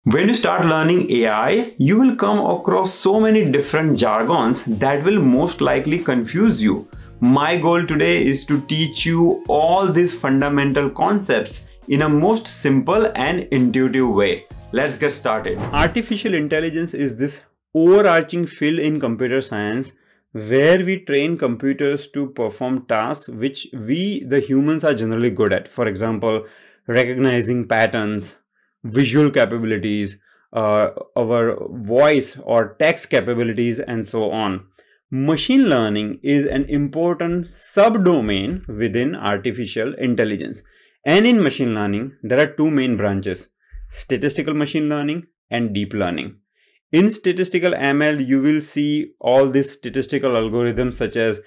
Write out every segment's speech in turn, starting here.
When you start learning AI, you will come across so many different jargons that will most likely confuse you. My goal today is to teach you all these fundamental concepts in a most simple and intuitive way. Let's get started. Artificial intelligence is this overarching field in computer science where we train computers to perform tasks which we, the humans, are generally good at. For example, recognizing patterns, visual capabilities, our voice or text capabilities, and so on. Machine learning is an important subdomain within artificial intelligence. And in machine learning, there are two main branches: statistical machine learning and deep learning. In statistical ML, you will see all these statistical algorithms such as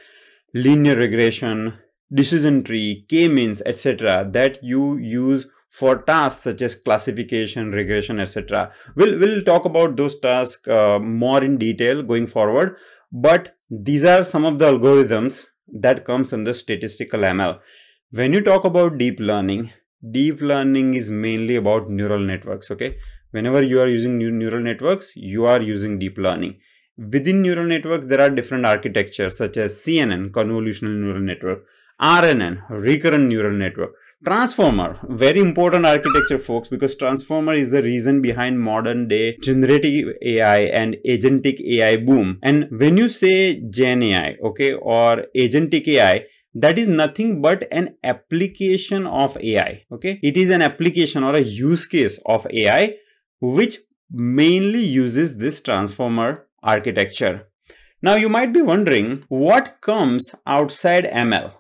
linear regression, decision tree, k-means, etc. that you use for tasks such as classification, regression, etc. We'll talk about those tasks more in detail going forward, but these are some of the algorithms that comes under statistical ML. When you talk about deep learning is mainly about neural networks, okay? Whenever you are using neural networks, you are using deep learning. Within neural networks, there are different architectures such as CNN, convolutional neural network, RNN, recurrent neural network, Transformer, very important architecture, folks, because Transformer is the reason behind modern day generative AI and agentic AI boom. And when you say Gen AI, okay, or agentic AI, that is nothing but an application of AI, okay? It is an application or a use case of AI which mainly uses this Transformer architecture. Now you might be wondering what comes outside ML,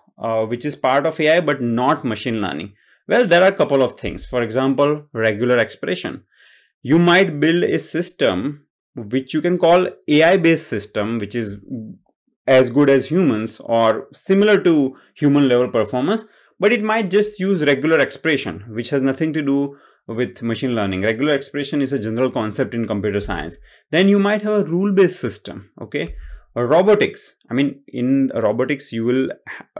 which is part of AI but not machine learning. Well, there are a couple of things. For example, regular expression. You might build a system which you can call AI-based system, which is as good as humans or similar to human level performance, but it might just use regular expression, which has nothing to do with machine learning. Regular expression is a general concept in computer science. Then you might have a rule-based system, okay? Robotics. I mean, in robotics, you will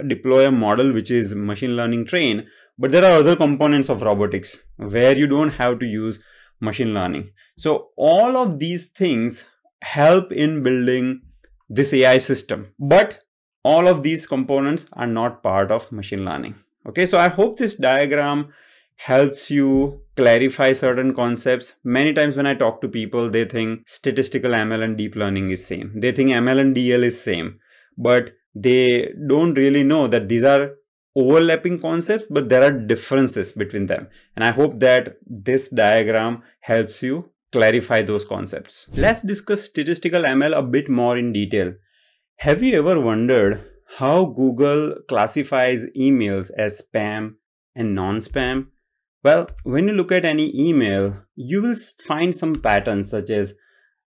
deploy a model which is machine learning trained, but there are other components of robotics where you don't have to use machine learning. So all of these things help in building this AI system, but all of these components are not part of machine learning. Okay, so I hope this diagram helps you clarify certain concepts. Many times when I talk to people, they think statistical ML and deep learning is same. They think ML and DL is same, but they don't really know that these are overlapping concepts, but there are differences between them. And I hope that this diagram helps you clarify those concepts. Let's discuss statistical ML a bit more in detail. Have you ever wondered how Google classifies emails as spam and non-spam? Well, when you look at any email, you will find some patterns such as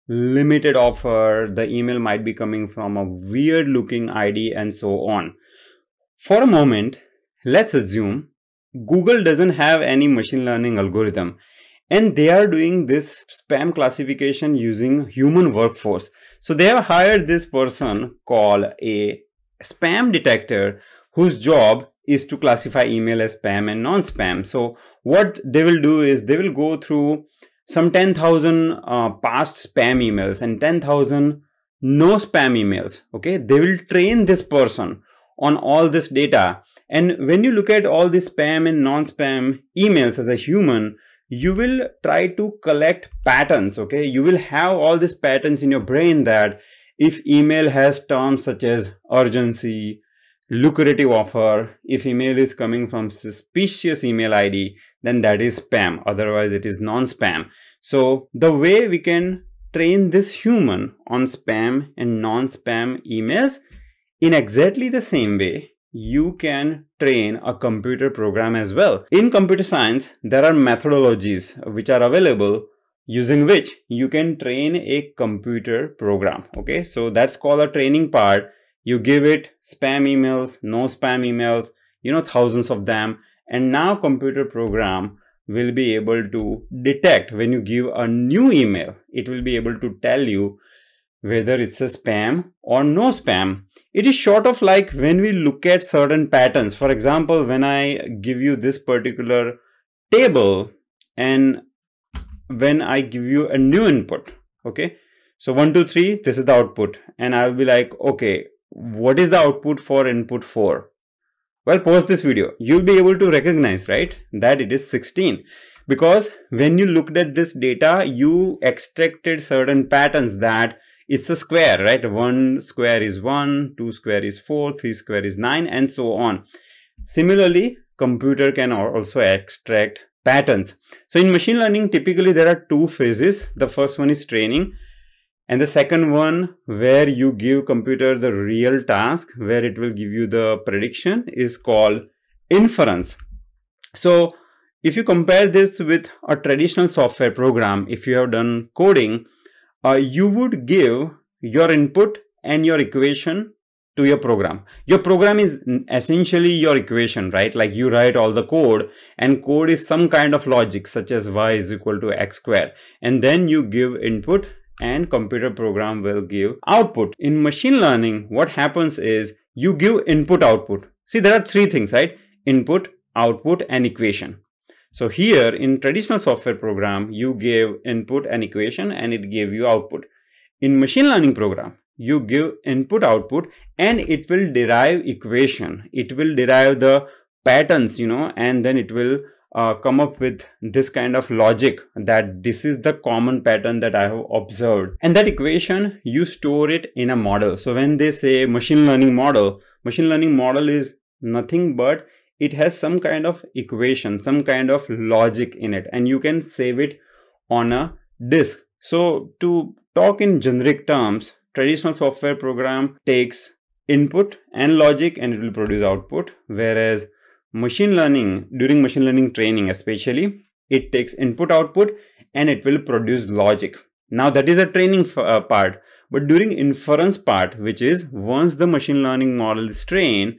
limited offer, the email might be coming from a weird looking ID, and so on. For a moment, let's assume Google doesn't have any machine learning algorithm and they are doing this spam classification using human workforce. So they have hired this person called a spam detector whose job is to classify email as spam and non-spam. So what they will do is they will go through some 10,000 past spam emails and 10,000 no spam emails. Okay, they will train this person on all this data. And when you look at all these spam and non-spam emails as a human, you will try to collect patterns. Okay, you will have all these patterns in your brain that if email has terms such as urgency, lucrative offer, if email is coming from suspicious email ID, then that is spam, otherwise it is non-spam. So the way we can train this human on spam and non-spam emails, in exactly the same way you can train a computer program as well. In computer science, there are methodologies which are available using which you can train a computer program. Okay, so that's called a training part. You give it spam emails, no spam emails, thousands of them. And now computer program will be able to detect when you give a new email, it will be able to tell you whether it's a spam or no spam. It is sort of like when we look at certain patterns. For example, when I give you this particular table and when I give you a new input, okay? So 1, 2, 3, this is the output. And I'll be like, okay, what is the output for input 4? Well, pause this video. You'll be able to recognize, right, that it is 16. Because when you looked at this data, you extracted certain patterns that it's a square, right? 1 square is 1, 2 square is 4, 3 square is 9, and so on. Similarly, computer can also extract patterns. So in machine learning, typically there are two phases. The first one is training, and the second one, where you give computer the real task, where it will give you the prediction, is called inference. So if you compare this with a traditional software program, if you have done coding, you would give your input and your equation to your program. Your program is essentially your equation, right? Like you write all the code, and code is some kind of logic such as y is equal to x squared. And then you give input and computer program will give output. In machine learning, what happens is you give input output. See, there are three things, right? Input, output, and equation. So here in traditional software program, you give input and equation and it gave you output. In machine learning program, you give input output and it will derive equation. It will derive the patterns, and then it will come up with this kind of logic that this is the common pattern that I have observed. And that equation, you store it in a model. So when they say machine learning model is nothing but it has some kind of equation, some kind of logic in it, and you can save it on a disk. So to talk in generic terms, traditional software program takes input and logic and it will produce output, whereas machine learning, during machine learning training especially, it takes input output and it will produce logic. Now that is a training part, but during inference part, which is once the machine learning model is trained,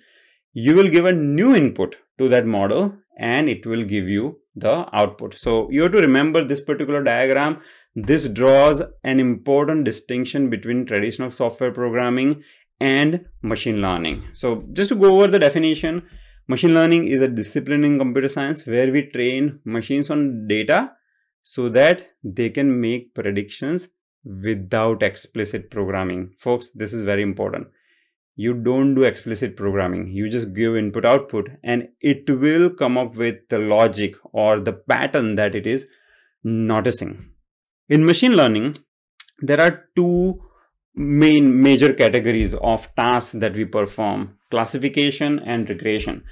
you will give a new input to that model and it will give you the output. So you have to remember this particular diagram. This draws an important distinction between traditional software programming and machine learning. So just to go over the definition, machine learning is a discipline in computer science where we train machines on data so that they can make predictions without explicit programming. Folks, this is very important. You don't do explicit programming. You just give input output and it will come up with the logic or the pattern that it is noticing. In machine learning, there are two major categories of tasks that we perform: classification and regression.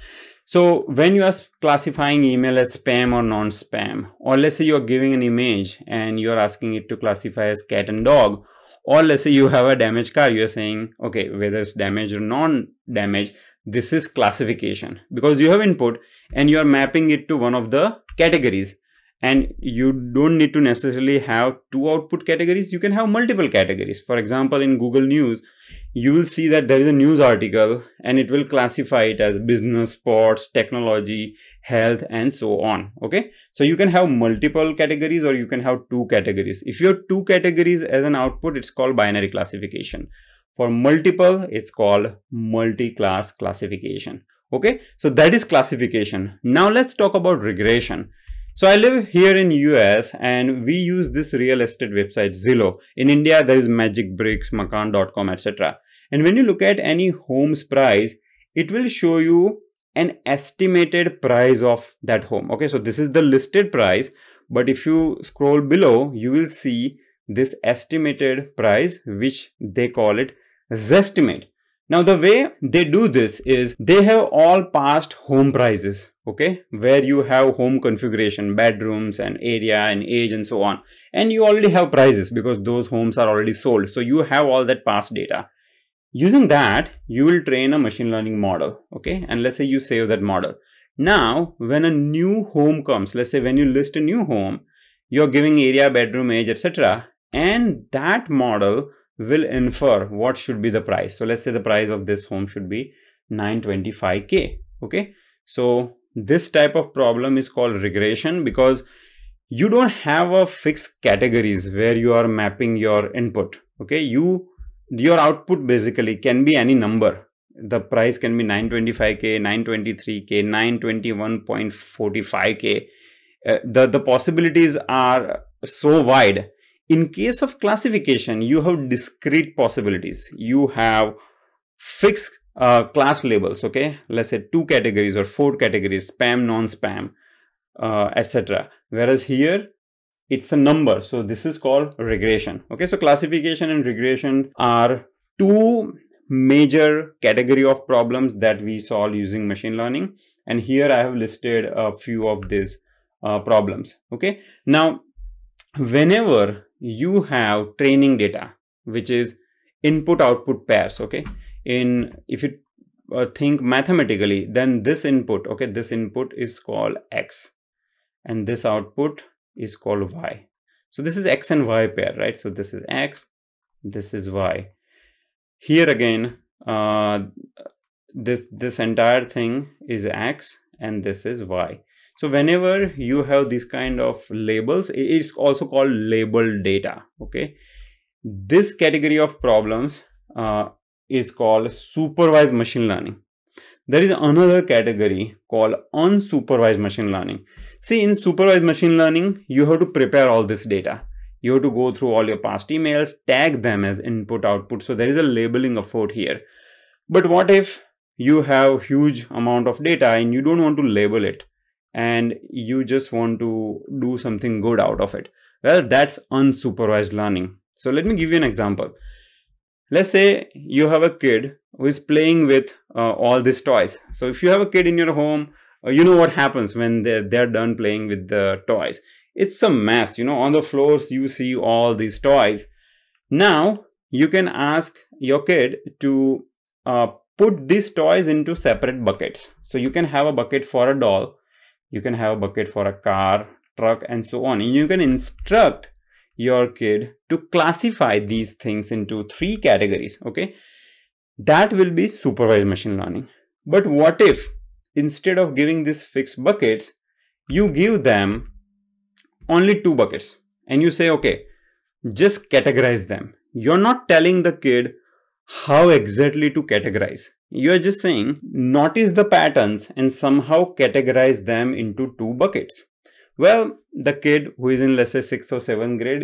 So when you are classifying email as spam or non-spam, or let's say you're giving an image and you're asking it to classify as cat and dog, or let's say you have a damaged car, you're saying, okay, whether it's damaged or non-damaged, this is classification, because you have input and you're mapping it to one of the categories. And you don't need to necessarily have two output categories. You can have multiple categories. For example, in Google News, you will see that there is a news article and it will classify it as business, sports, technology, health, and so on. Okay. So you can have multiple categories or you can have two categories. If you have two categories as an output, it's called binary classification. For multiple, it's called multi-class classification. Okay. So that is classification. Now let's talk about regression. So I live here in US and we use this real estate website Zillow. In India, there is Magic Bricks, Makan.com, etc. And when you look at any home's price, it will show you an estimated price of that home. Okay, so this is the listed price, but if you scroll below, you will see this estimated price, which they call it Zestimate. Now the way they do this is they have all past home prices, okay, where you have home configuration, bedrooms and area and age and so on. And you already have prices because those homes are already sold. So you have all that past data. Using that, you will train a machine learning model, okay, and let's say you save that model. Now, when a new home comes, let's say when you list a new home, you're giving area, bedroom, age, etc. And that model will infer what should be the price. So let's say the price of this home should be 925K. Okay. So this type of problem is called regression because you don't have a fixed categories where you are mapping your input. Okay. Your output basically can be any number. The price can be 925K, 923K, 921.45K. The possibilities are so wide. In case of classification, you have discrete possibilities. You have fixed class labels, okay? Let's say 2 categories or 4 categories, spam, non-spam, etc. Whereas here, it's a number. So this is called regression. Okay, so classification and regression are 2 major category of problems that we solve using machine learning. And here I have listed a few of these problems. Okay, now whenever you have training data, which is input output pairs, okay, if you think mathematically, then this input, okay, this input is called X and this output is called Y. So this is X and Y pair, right? So this is X, this is Y. Here again, this entire thing is X and this is Y. So whenever you have this kind of labels, it is also called labeled data. Okay, this category of problems is called supervised machine learning. There is another category called unsupervised machine learning. See, in supervised machine learning, you have to prepare all this data. You have to go through all your past emails, tag them as input output. So there is a labeling effort here. But what if you have huge amount of data and you don't want to label it and you just want to do something good out of it? Well, that's unsupervised learning. So let me give you an example. Let's say you have a kid who is playing with all these toys. So if you have a kid in your home, you know what happens when they're done playing with the toys. It's a mess, you know, on the floors you see all these toys. Now you can ask your kid to put these toys into separate buckets. So you can have a bucket for a doll, you can have a bucket for a car, truck, and so on. And you can instruct your kid to classify these things into 3 categories. Okay, that will be supervised machine learning. But what if instead of giving these fixed buckets, you give them only 2 buckets and you say, okay, just categorize them. You're not telling the kid how exactly to categorize. You're just saying, notice the patterns and somehow categorize them into 2 buckets. Well, the kid who is in, let's say, 6th or 7th grade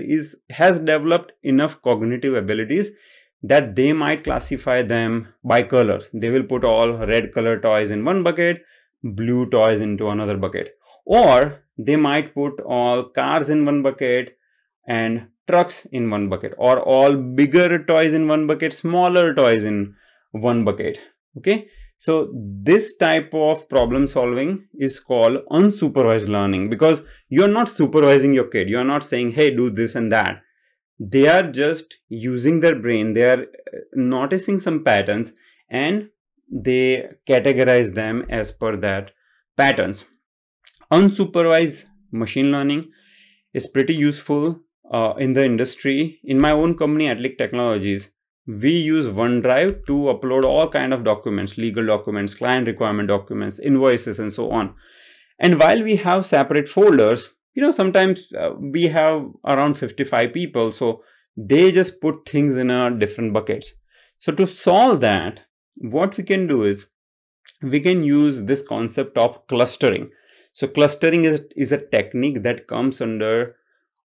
has developed enough cognitive abilities that they might classify them by color. They will put all red color toys in one bucket, blue toys into another bucket. Or they might put all cars in one bucket and trucks in one bucket, or all bigger toys in one bucket, smaller toys in one bucket. Okay, so this type of problem solving is called unsupervised learning, because you're not supervising your kid. You're not saying, hey, do this and that. They are just using their brain. They are noticing some patterns and they categorize them as per that patterns. Unsupervised machine learning is pretty useful in the industry. In my own company, Atlic Technologies, we use OneDrive to upload all kind of documents, legal documents, client requirement documents, invoices, and so on. And while we have separate folders, you know, sometimes we have around 55 people, so they just put things in different buckets. So to solve that, what we can do is we can use this concept of clustering. So clustering is a technique that comes under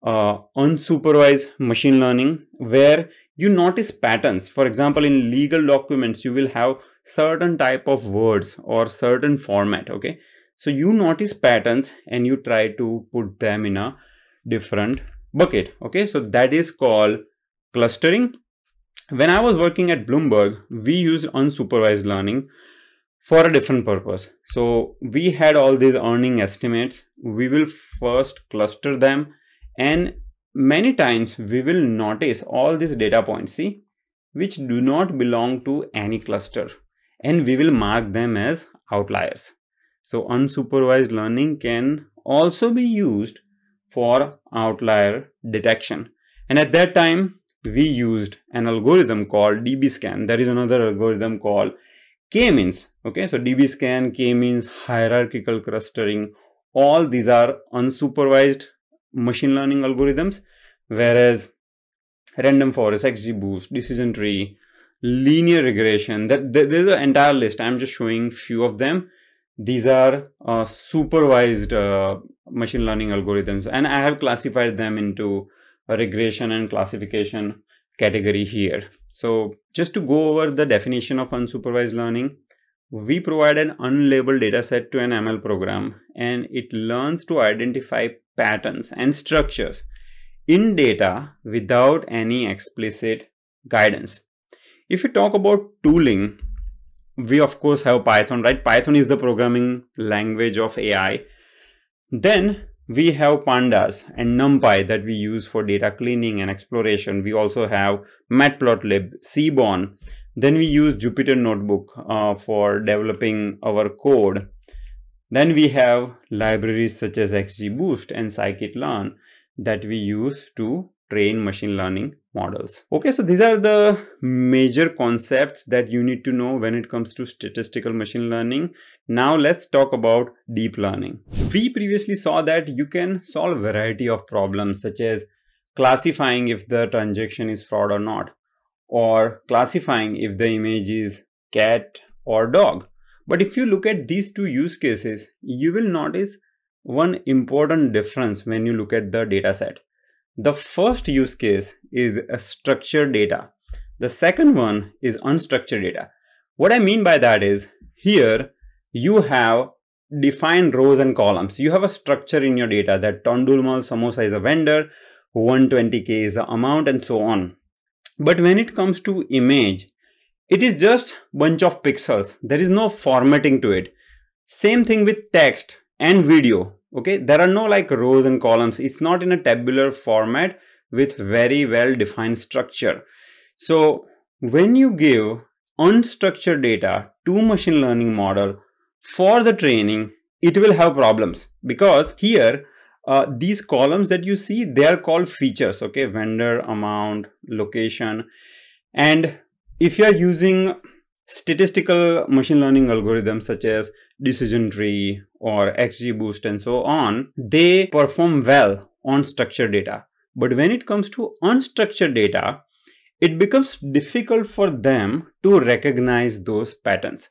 unsupervised machine learning, where you notice patterns. For example, in legal documents, you will have certain type of words or certain format. Okay, so you notice patterns and you try to put them in a different bucket. Okay, so that is called clustering. When I was working at Bloomberg, we used unsupervised learning for a different purpose. So we had all these earning estimates. We will first cluster them, and many times we will notice all these data points, see, which do not belong to any cluster, and we will mark them as outliers. So unsupervised learning can also be used for outlier detection. And at that time, we used an algorithm called dbScan. There is another algorithm called k-means. Okay, so dbScan, k-means, hierarchical clustering, all these are unsupervised machine learning algorithms, whereas random forest, XGBoost, decision tree, linear regression, there's an entire list. I'm just showing few of them. these are supervised machine learning algorithms, and I have classified them into a regression and classification category here. So just to go over the definition of unsupervised learning, we provide an unlabeled dataset to an ML program, and it learns to identify patterns and structures in data without any explicit guidance. If you talk about tooling, we of course have Python, right? Python is the programming language of AI. Then we have pandas and NumPy that we use for data cleaning and exploration. We also have Matplotlib, Seaborn. Then we use Jupyter Notebook for developing our code. Then we have libraries such as XGBoost and scikit-learn that we use to train machine learning models. Okay, so these are the major concepts that you need to know when it comes to statistical machine learning. Now let's talk about deep learning. We previously saw that you can solve a variety of problems, such as classifying if the transaction is fraud or not, or classifying if the image is cat or dog. But if you look at these two use cases, you will notice one important difference when you look at the data set. The first use case is structured data. The second one is unstructured data. What I mean by that is, here you have defined rows and columns. You have a structure in your data that Tondulmal Samosa is a vendor, 120K is the amount, and so on. But when it comes to image, it is just bunch of pixels. There is no formatting to it. Same thing with text and video. Okay, there are no like rows and columns. It's not in a tabular format with very well defined structure. So when you give unstructured data to machine learning model for the training, it will have problems, because here these columns that you see, they are called features. Okay, vendor, amount, location. And if you are using statistical machine learning algorithms such as decision tree or XGBoost and so on, they perform well on structured data. But when it comes to unstructured data, it becomes difficult for them to recognize those patterns.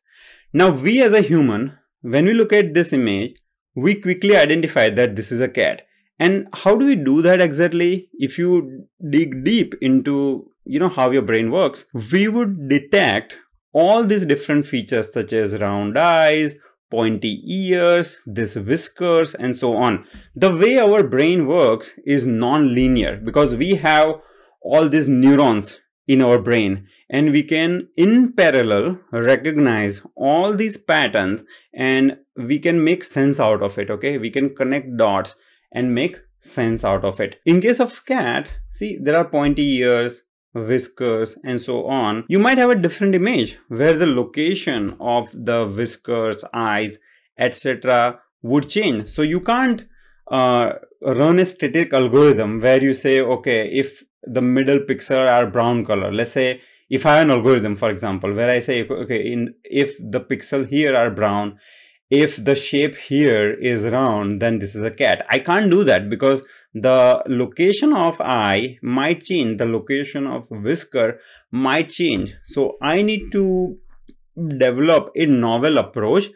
Now, we as a human, when we look at this image, we quickly identify that this is a cat. And how do we do that exactly? If you dig deep into, how your brain works, we would detect all these different features such as round eyes, pointy ears, this whiskers, and so on. The way our brain works is non-linear, because we have all these neurons in our brain, and we can in parallel recognize all these patterns and we can make sense out of it. Okay, we can connect dots and make sense out of it. In case of cat, see, there are pointy ears, whiskers, and so on. You might have a different image where the location of the whiskers, eyes, etc. would change. So you can't run a static algorithm where you say, okay, if the middle pixel are brown color, let's say if I have an algorithm, for example, where I say, okay, if the pixel here are brown, if the shape here is round, then this is a cat. I can't do that because the location of eye might change, the location of whisker might change. So I need to develop a novel approach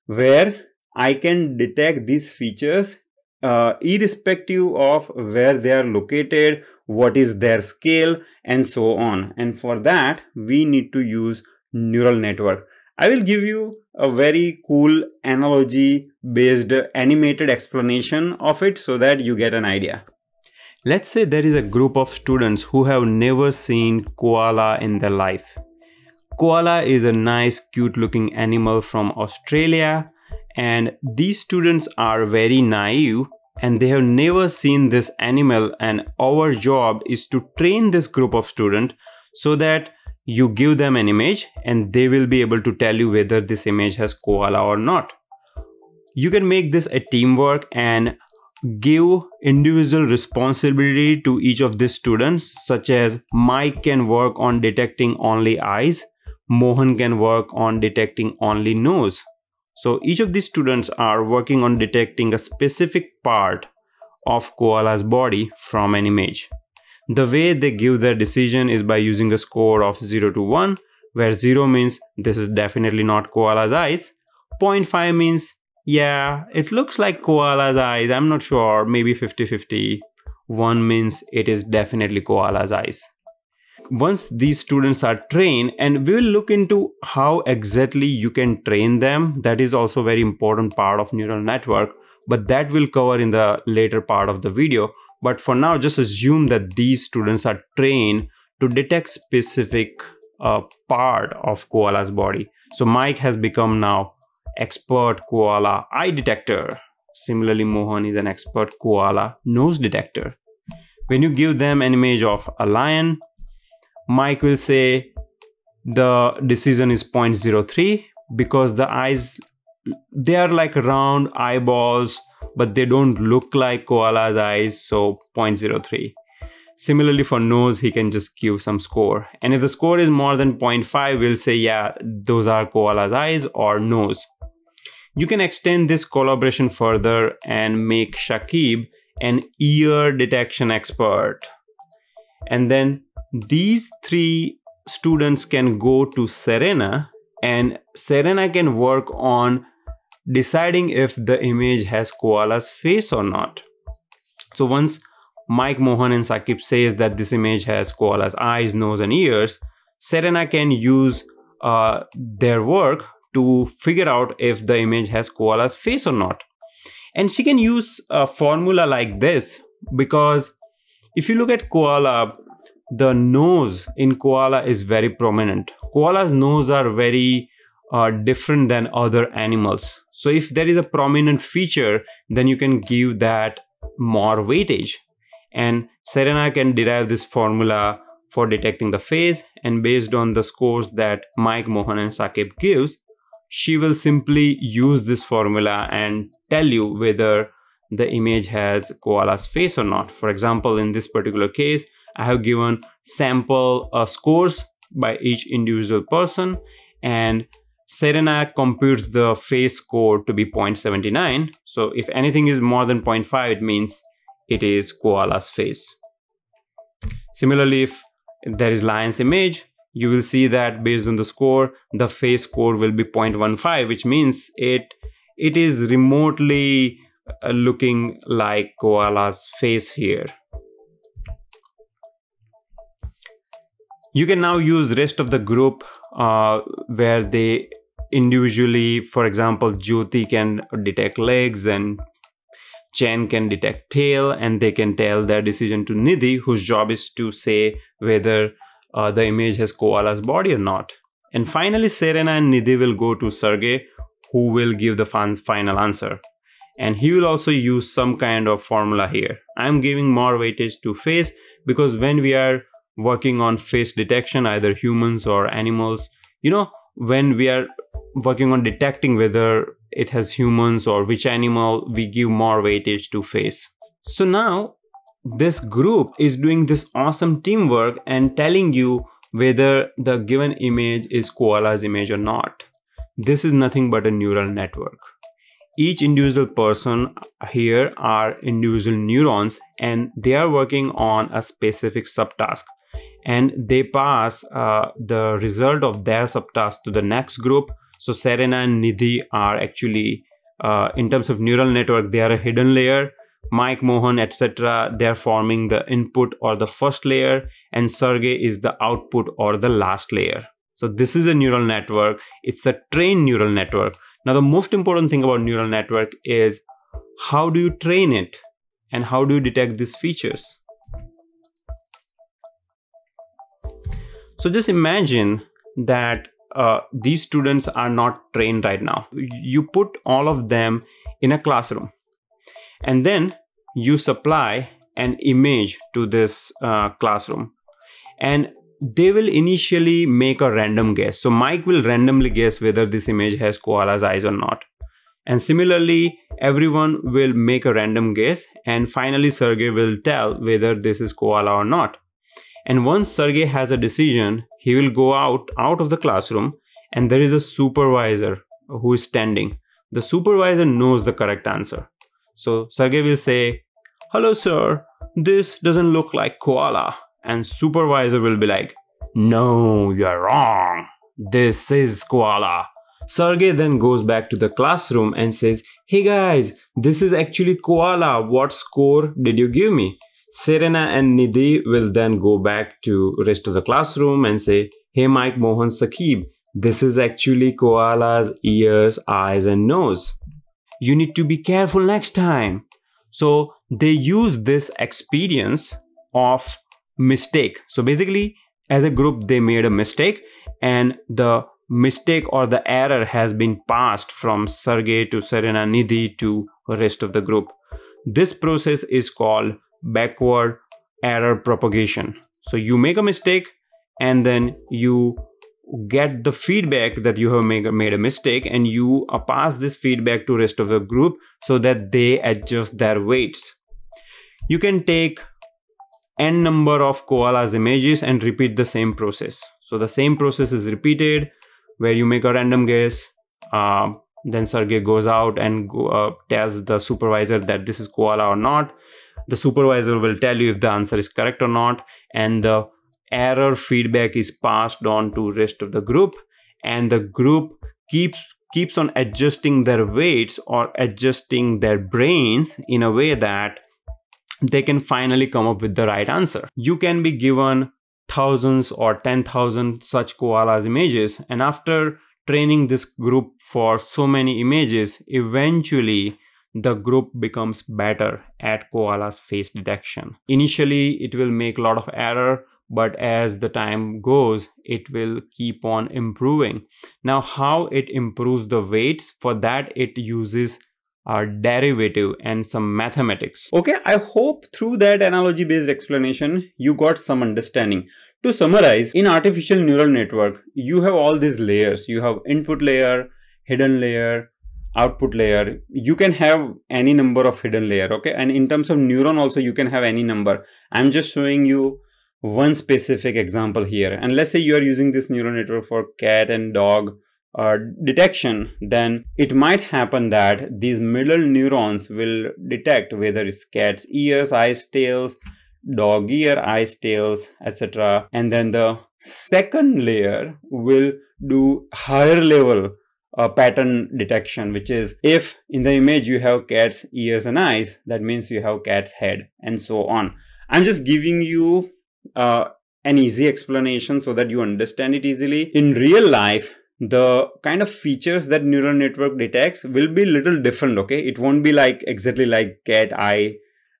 where I can detect these features irrespective of where they are located, what is their scale, and so on. And for that, we need to use neural network. I will give you a very cool analogy based animated explanation of it so that you get an idea. Let's say there is a group of students who have never seen koala in their life. Koala is a nice, cute looking animal from Australia, and these students are very naive and they have never seen this animal, and our job is to train this group of students so that you give them an image and they will be able to tell you whether this image has koala or not. You can make this a teamwork and give individual responsibility to each of these students, such as Mike can work on detecting only eyes, Mohan can work on detecting only nose. So each of these students are working on detecting a specific part of koala's body from an image. The way they give their decision is by using a score of 0 to 1, where 0 means this is definitely not koala's eyes, 0.5 means, yeah, it looks like koala's eyes. I'm not sure, maybe 50-50. 1 means it is definitely koala's eyes. Once these students are trained, and we will look into how exactly you can train them. That is also a very important part of neural network, but that will cover in the later part of the video. But for now, just assume that these students are trained to detect specific part of koala's body. So Mike has become now expert koala eye detector. Similarly, Mohan is an expert koala nose detector. When you give them an image of a lion, Mike will say the decision is 0.03 because the eyes, they are like round eyeballs, but they don't look like koala's eyes, so 0.03. Similarly, for nose, he can just give some score. And if the score is more than 0.5, we'll say, yeah, those are koala's eyes or nose. You can extend this collaboration further and make Shakib an ear detection expert. And then these 3 students can go to Serena, and Serena can work on deciding if the image has koala's face or not. So once Mike, Mohan and Sakib says that this image has koala's eyes, nose and ears, Serena can use their work to figure out if the image has koala's face or not. And she can use a formula like this, because if you look at koala, the nose in koala is very prominent. Koala's nose are very different than other animals. So if there is a prominent feature, then you can give that more weightage. And Serena can derive this formula for detecting the face, and based on the scores that Mike, Mohan and Sakib gives, she will simply use this formula and tell you whether the image has koala's face or not. For example, in this particular case, I have given sample scores by each individual person, and Serena computes the face score to be 0.79. So if anything is more than 0.5, it means it is koala's face. Similarly, if there is lion's image, you will see that based on the score, the face score will be 0.15, which means it is remotely looking like koala's face here. You can now use rest of the group where they individually, for example, Jyoti can detect legs and Chen can detect tail, and they can tell their decision to Nidhi, whose job is to say whether the image has koala's body or not. And finally, Serena and Nidhi will go to Sergey, who will give the final answer. And he will also use some kind of formula here. I'm giving more weightage to face because when we are working on face detection, either humans or animals, when we are working on detecting whether it has humans or which animal, we give more weightage to face. So now this group is doing this awesome teamwork and telling you whether the given image is koala's image or not. This is nothing but a neural network. Each individual person here are individual neurons, and they are working on a specific subtask, and they pass the result of their subtask to the next group. So Serena and Nidhi are actually, in terms of neural network, they are a hidden layer. Mike, Mohan, etc., they are forming the input or the first layer, and Sergey is the output or the last layer. So this is a neural network. It's a trained neural network. Now, the most important thing about neural network is how do you train it and how do you detect these features? So just imagine that these students are not trained right now. You put all of them in a classroom, and then you supply an image to this classroom, and they will initially make a random guess. So Mike will randomly guess whether this image has koala's eyes or not. And similarly, everyone will make a random guess, and finally Sergey will tell whether this is koala or not. And once Sergey has a decision, he will go out of the classroom, and there is a supervisor who is standing. The supervisor knows the correct answer. So Sergey will say, "Hello sir, this doesn't look like koala." And supervisor will be like, "No, you're wrong. This is koala." Sergey then goes back to the classroom and says, "Hey guys, this is actually Koala. What score did you give me?" Serena and Nidhi will then go back to rest of the classroom and say, "Hey Mike, Mohan, Sakib, this is actually Koala's ears, eyes and nose. You need to be careful next time." So they use this experience of mistake. So basically, as a group, they made a mistake, and the mistake or the error has been passed from Sergey to Serena, Nidhi to the rest of the group. This process is called backward error propagation. So you make a mistake and then you get the feedback that you have made a mistake, and you pass this feedback to rest of the group so that they adjust their weights. You can take n number of koalas images and repeat the same process. So the same process is repeated where you make a random guess. Then Sergey goes out and tells the supervisor that this is koala or not. The supervisor will tell you if the answer is correct or not, and the error feedback is passed on to rest of the group, and the group keeps on adjusting their weights or adjusting their brains in a way that they can finally come up with the right answer. You can be given thousands or 10,000 such koalas images, and after training this group for so many images, eventually the group becomes better at koala's face detection. Initially, it will make a lot of error, but as the time goes, it will keep on improving. Now, how it improves the weights? For that, it uses a derivative and some mathematics. Okay, I hope through that analogy based explanation, you got some understanding. To summarize, in artificial neural network, you have all these layers. You have input layer, hidden layer, output layer. You can have any number of hidden layer, okay? And in terms of neuron also, you can have any number. I'm just showing you one specific example here. And let's say you are using this neural network for cat and dog detection, then it might happen that these middle neurons will detect whether it's cat's ears, eyes, tails, dog ear, eyes, tails, etc. And then the second layer will do higher level pattern detection, which is if in the image you have cat's ears and eyes, that means you have cat's head, and so on. I'm just giving you an easy explanation so that you understand it easily. In real life, the kind of features that neural network detects will be little different, okay? It won't be like exactly like cat eye,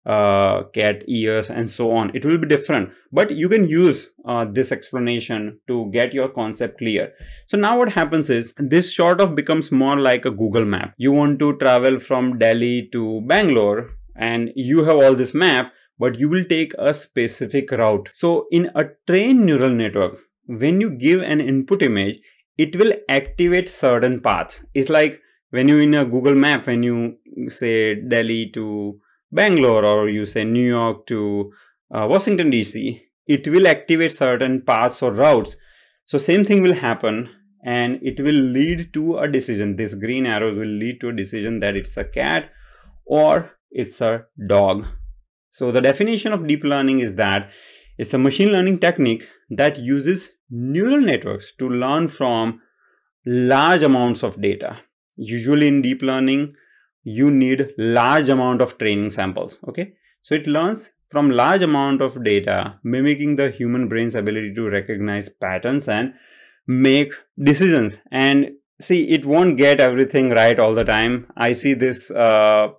cat ears and so on. It will be different, but you can use this explanation to get your concept clear. So now what happens is this sort of becomes more like a Google map. You want to travel from Delhi to Bangalore and you have all this map, but you will take a specific route. So in a trained neural network, when you give an input image, it will activate certain paths. It's like when you in a Google map, when you say Delhi to Bangalore or you say New York to Washington DC, it will activate certain paths or routes. So same thing will happen and it will lead to a decision. This green arrows will lead to a decision that it's a cat or it's a dog. So the definition of deep learning is that it's a machine learning technique that uses neural networks to learn from large amounts of data. Usually in deep learning, you need large amount of training samples, okay? So it learns from large amount of data, mimicking the human brain's ability to recognize patterns and make decisions. And see, it won't get everything right all the time. I see this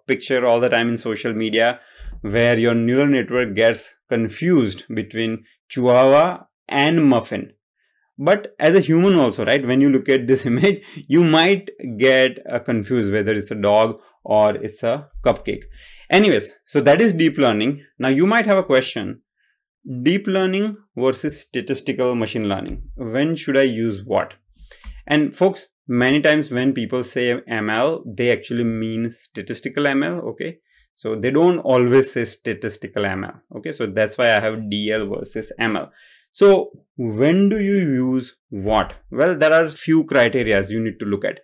picture all the time in social media where your neural network gets confused between Chihuahua and Muffin. But as a human also, right, when you look at this image, you might get confused whether it's a dog or it's a cupcake. Anyways, so that is deep learning. Now you might have a question. Deep learning versus statistical machine learning. When should I use what? And folks, many times when people say ML, they actually mean statistical ML, okay? So they don't always say statistical ML, okay? So that's why I have DL versus ML. So when do you use what? Well, there are few criteria you need to look at.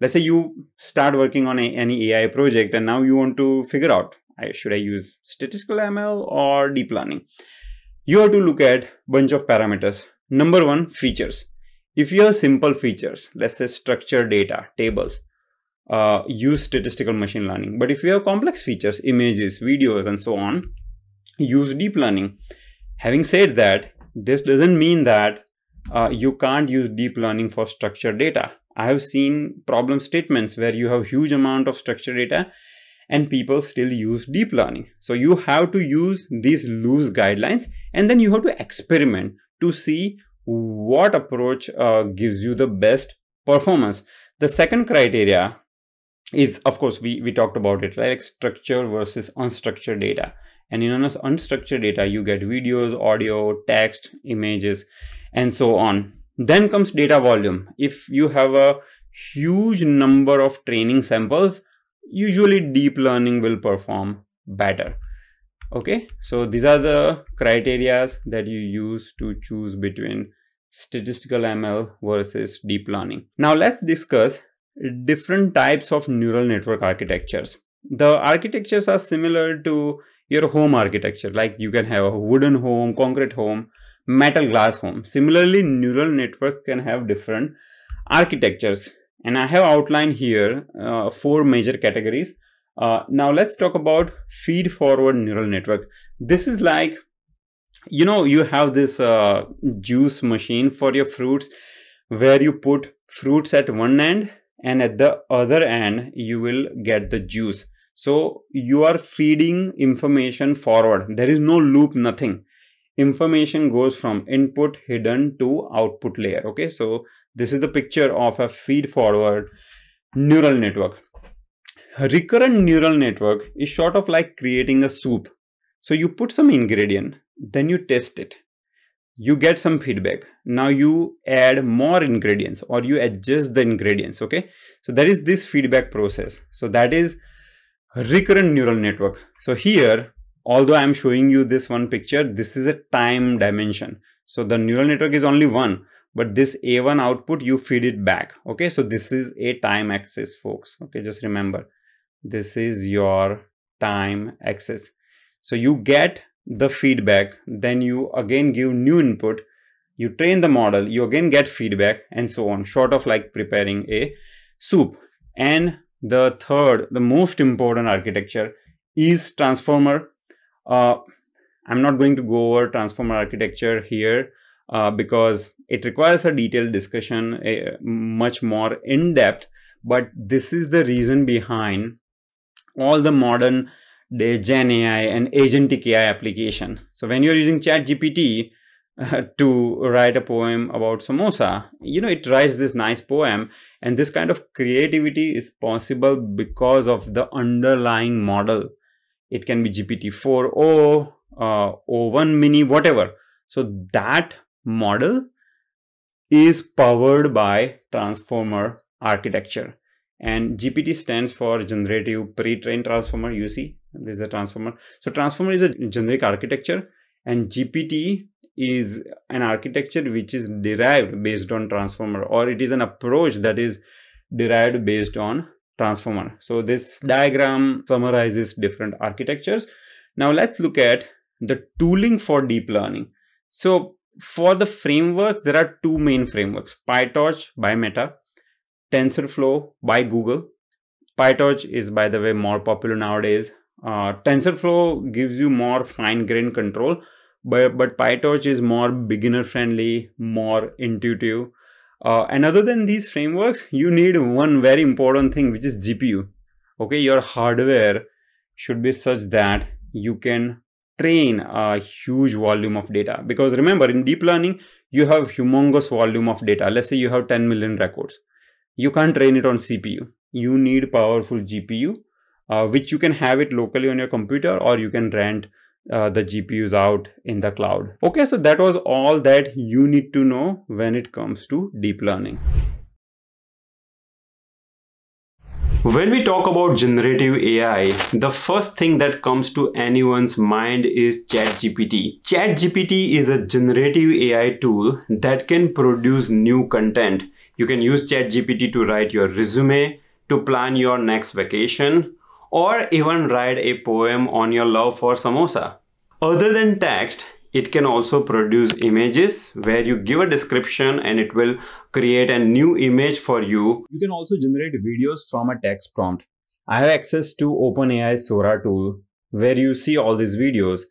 Let's say you start working on any AI project and now you want to figure out, should I use statistical ML or deep learning? You have to look at bunch of parameters. Number one, features. If you have simple features, let's say structured data, tables, use statistical machine learning. But if you have complex features, images, videos, and so on, use deep learning. Having said that, this doesn't mean that you can't use deep learning for structured data. I have seen problem statements where you have huge amount of structured data and people still use deep learning. So you have to use these loose guidelines, and then you have to experiment to see what approach gives you the best performance. The second criteria is, of course, we talked about it, right? Like structured versus unstructured data. And in unstructured data, you get videos, audio, text, images, and so on. Then comes data volume. If you have a huge number of training samples, usually deep learning will perform better. Okay, so these are the criteria that you use to choose between statistical ML versus deep learning. Now let's discuss different types of neural network architectures. The architectures are similar to your home architecture. Like you can have a wooden home, concrete home, metal glass home. Similarly, neural network can have different architectures. And I have outlined here 4 major categories. Now let's talk about feed forward neural network. This is like, you know, you have this juice machine for your fruits where you put fruits at one end and at the other end you will get the juice. So you are feeding information forward. There is no loop, nothing. Information goes from input hidden to output layer. Okay, so this is the picture of a feed forward neural network. A recurrent neural network is sort of like creating a soup. So you put some ingredient, then you test it. You get some feedback. Now you add more ingredients or you adjust the ingredients. Okay, so that is this feedback process. So that is recurrent neural network. So here, although I'm showing you this one picture, this is a time dimension. So the neural network is only one, but this A1 output, you feed it back. Okay, so this is a time axis, folks. Okay, just remember, this is your time axis. So you get the feedback, then you again give new input, you train the model, you again get feedback, and so on, sort of like preparing a soup. And the third, the most important architecture is transformer. I'm not going to go over transformer architecture here because it requires a detailed discussion, much more in depth, but this is the reason behind all the modern Gen AI and Agentic AI application. So when you're using ChatGPT to write a poem about samosa, you know, it writes this nice poem, and this kind of creativity is possible because of the underlying model. It can be GPT-4o, O1 mini, whatever. So that model is powered by transformer architecture. And GPT stands for generative pre-trained transformer. You see, this is a transformer. So transformer is a generic architecture, and GPT is an architecture which is derived based on transformer, or it is an approach that is derived based on transformer. So this diagram summarizes different architectures. Now let's look at the tooling for deep learning. So for the framework, there are 2 main frameworks: PyTorch by Meta, TensorFlow by Google. PyTorch is, by the way, more popular nowadays. TensorFlow gives you more fine-grained control, but PyTorch is more beginner friendly, more intuitive. And other than these frameworks, you need one very important thing, which is GPU. Okay, your hardware should be such that you can train a huge volume of data. Because remember, in deep learning, you have humongous volume of data. Let's say you have 10 million records. You can't train it on CPU. You need powerful GPU, which you can have it locally on your computer, or you can rent the GPUs out in the cloud. Okay, so that was all that you need to know when it comes to deep learning. When we talk about generative AI, the first thing that comes to anyone's mind is ChatGPT. ChatGPT is a generative AI tool that can produce new content. You can use ChatGPT to write your resume, to plan your next vacation, or even write a poem on your love for samosa. Other than text, It can also produce images where you give a description and it will create a new image for you. You can also generate videos from a text prompt. I have access to OpenAI's Sora tool where you see all these videos.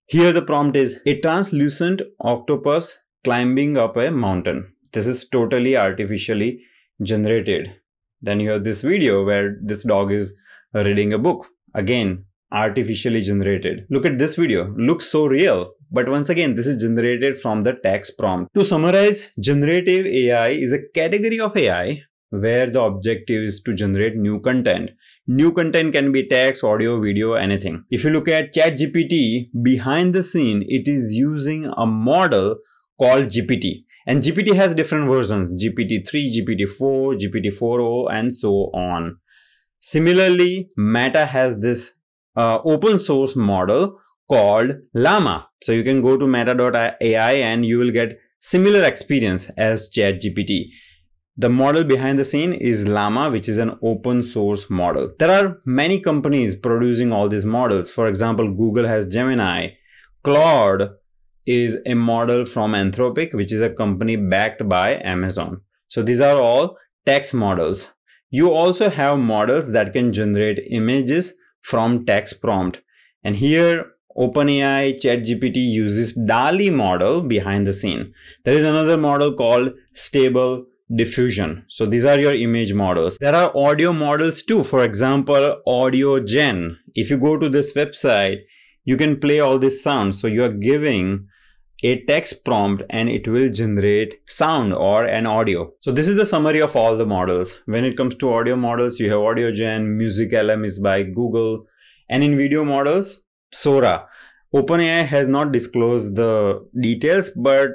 Here the prompt is a translucent octopus climbing up a mountain. This is totally artificially generated. Then you have this video where this dog is reading a book. Again, artificially generated. Look at this video. Looks so real. But once again, this is generated from the text prompt. To summarize, generative AI is a category of AI where the objective is to generate new content. New content can be text, audio, video, anything. If you look at ChatGPT, behind the scene, it is using a model called GPT. And GPT has different versions, GPT-3, GPT-4, GPT-4o, and so on. Similarly, Meta has this open source model called Llama. So you can go to meta.ai and you will get similar experience as ChatGPT. The model behind the scene is Llama, which is an open source model. There are many companies producing all these models. For example, Google has Gemini. Claude is a model from Anthropic, which is a company backed by Amazon. So these are all text models. You also have models that can generate images from text prompt. And here OpenAI ChatGPT uses DALL-E model behind the scene. There is another model called Stable Diffusion. So these are your image models. There are audio models too. For example, AudioGen. If you go to this website, you can play all these sounds. So you are giving a text prompt and it will generate sound or an audio. So this is the summary of all the models. When it comes to audio models, you have AudioGen, Music LM is by Google, and in video models, Sora. OpenAI has not disclosed the details, but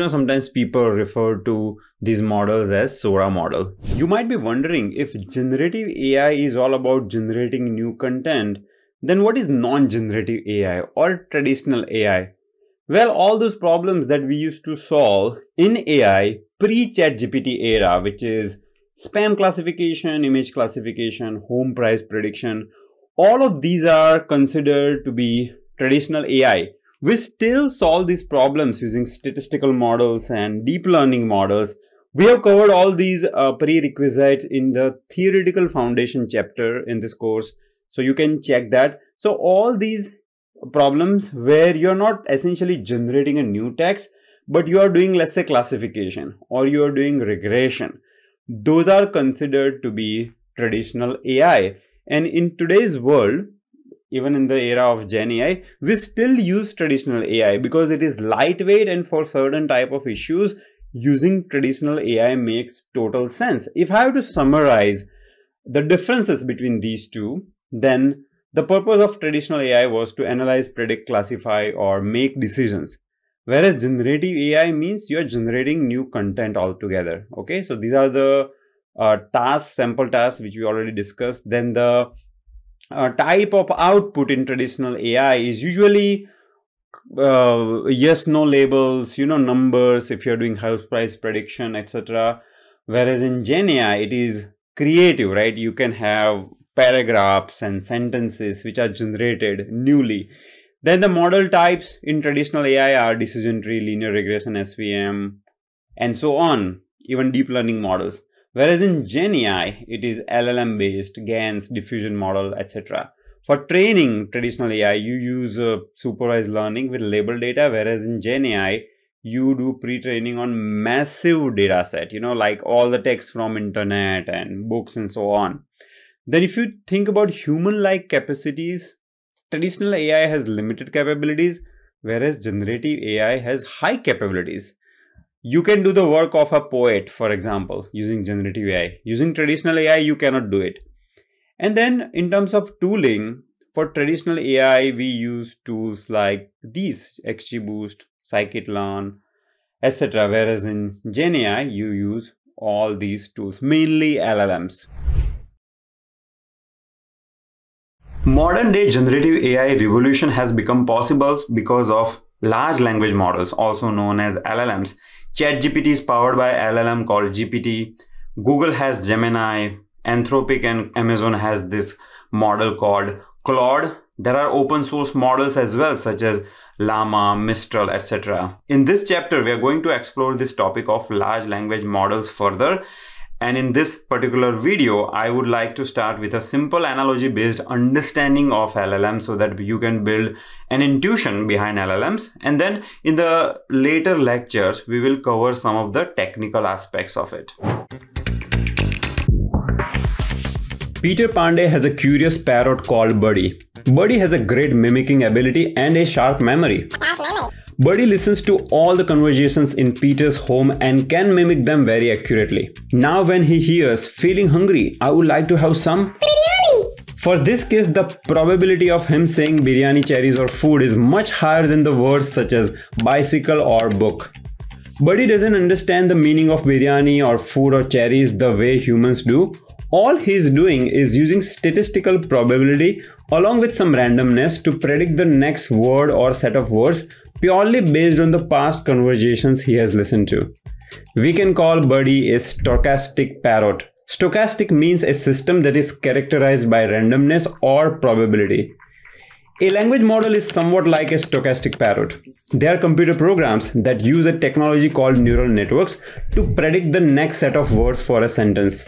sometimes people refer to these models as Sora model. You might be wondering, if generative AI is all about generating new content, then what is non-generative AI or traditional AI? Well, all those problems that we used to solve in AI pre-ChatGPT era, which is spam classification, image classification, home price prediction, all of these are considered to be traditional AI. We still solve these problems using statistical models and deep learning models. We have covered all these prerequisites in the theoretical foundation chapter in this course, so you can check that. So all these problems where you're not essentially generating a new text, but you are doing, let's say, classification or you are doing regression, those are considered to be traditional AI. And in today's world, even in the era of Gen AI, we still use traditional AI because it is lightweight, and for certain type of issues, using traditional AI makes total sense. If I have to summarize the differences between these two, then the purpose of traditional AI was to analyze, predict, classify, or make decisions. Whereas generative AI means you're generating new content altogether. Okay, so these are the tasks, sample tasks, which we already discussed. Then the type of output in traditional AI is usually yes, no labels, numbers, if you're doing house price prediction, etc. Whereas in Gen AI, it is creative, right? You can have paragraphs and sentences which are generated newly. Then the model types in traditional AI are decision tree, linear regression, SVM, and so on, even deep learning models. Whereas in Gen AI, it is LLM based, GANs, diffusion model, etc. For training traditional AI, you use supervised learning with label data, whereas in Gen AI, you do pre-training on massive data set, like all the text from internet and books and so on. Then if you think about human-like capacities, traditional AI has limited capabilities, whereas generative AI has high capabilities. You can do the work of a poet, for example, using generative AI. Using traditional AI, you cannot do it. And then in terms of tooling, for traditional AI, we use tools like these, XGBoost, scikit-learn, etc. Whereas in Gen AI, you use all these tools, mainly LLMs. Modern day generative AI revolution has become possible because of large language models, also known as LLMs. ChatGPT is powered by LLM called GPT. Google has Gemini. Anthropic and Amazon has this model called Claude. There are open source models as well, such as Llama, Mistral, etc. In this chapter, we are going to explore this topic of large language models further. And in this particular video, I would like to start with a simple analogy-based understanding of LLM so that you can build an intuition behind LLMs. And then in the later lectures, we will cover some of the technical aspects of it. Peter Pandey has a curious parrot called Buddy. Buddy has a great mimicking ability and a sharp memory. Buddy listens to all the conversations in Peter's home and can mimic them very accurately. Now when he hears, "Feeling hungry, I would like to have some biryani." For this case, the probability of him saying biryani, cherries or food is much higher than the words such as bicycle or book. Buddy doesn't understand the meaning of biryani or food or cherries the way humans do. All he's doing is using statistical probability along with some randomness to predict the next word or set of words purely based on the past conversations he has listened to. We can call Buddy a stochastic parrot. Stochastic means a system that is characterized by randomness or probability. A language model is somewhat like a stochastic parrot. They are computer programs that use a technology called neural networks to predict the next set of words for a sentence.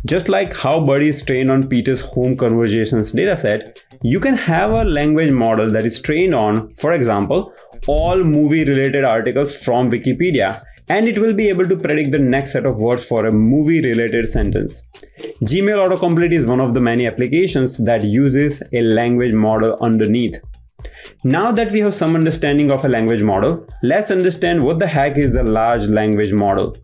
Just like how Buddy is trained on Peter's home conversations dataset, you can have a language model that is trained on, for example, all movie-related articles from Wikipedia, and it will be able to predict the next set of words for a movie-related sentence. Gmail autocomplete is one of the many applications that uses a language model underneath. Now that we have some understanding of a language model, let's understand what the heck is a large language model.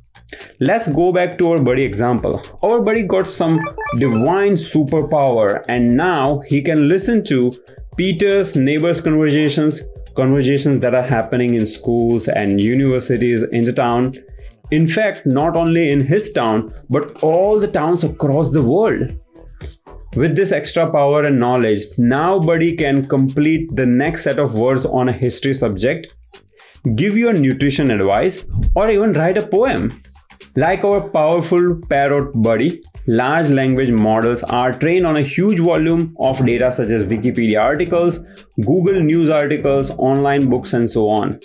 Let's go back to our Buddy example. Our Buddy got some divine superpower and now he can listen to Peter's neighbors' conversations that are happening in schools and universities in the town. In fact, not only in his town, but all the towns across the world. With this extra power and knowledge, now Buddy can complete the next set of words on a history subject, give you a nutrition advice, or even write a poem. Like our powerful parrot Buddy, large language models are trained on a huge volume of data such as Wikipedia articles, Google News articles, online books, and so on.